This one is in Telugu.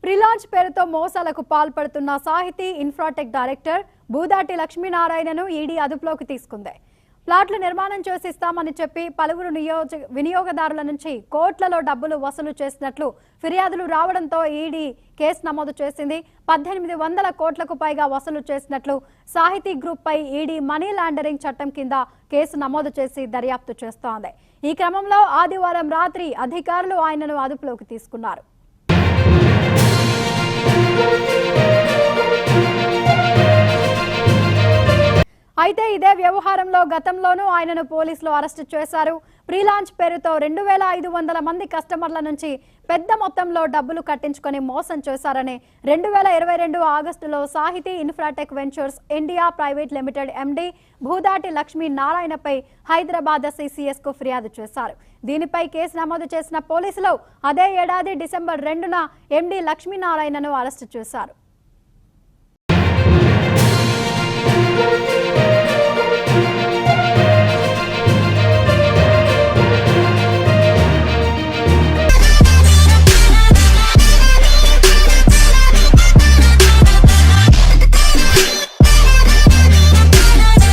ప్రీలాంచ్ పేరుతో మోసాలకు పాల్పడుతున్న సాహితీ ఇన్ఫ్రాటెక్ డైరెక్టర్ భూదాటి లక్ష్మీనారాయణను ఈడీ అదుపులోకి తీసుకుంది. ప్లాట్లు నిర్మాణం చేసి ఇస్తామని చెప్పి పలువురు వినియోగదారుల నుంచి కోట్లలో డబ్బులు వసూలు చేసినట్లు ఫిర్యాదులు రావడంతో ఈడీ కేసు నమోదు చేసింది. 1800 కోట్లకు పైగా వసూలు చేసినట్లు సాహితీ గ్రూప్ పై ఈడీ మనీ లాండరింగ్ చట్టం కింద కేసు నమోదు చేసి దర్యాప్తు చేస్తోంది. ఈ క్రమంలో ఆదివారం రాత్రి అధికారులు ఆయనను అదుపులోకి తీసుకున్నారు. అయితే ఇదే వ్యవహారంలో గతంలోనూ ఆయనను పోలీసులు అరెస్టు చేశారు. ప్రీలాంచ్ పేరుతో 2500 మంది కస్టమర్ల నుంచి పెద్ద మొత్తంలో డబ్బులు కట్టించుకొని మోసం చేశారని 2022 ఆగస్టులో Sahiti Infratech Ventures India Private Limited MD Bhudati Lakshmi నారాయణపై హైదరాబాద్ సిసిఎస్ కు ఫిర్యాదు చేశారు. దీనిపై కేసు నమోదు చేసిన పోలీసులు అదే ఏడాది డిసెంబర్ 2న ఎండీ లక్ష్మీనారాయణను అరెస్టు చేశారు.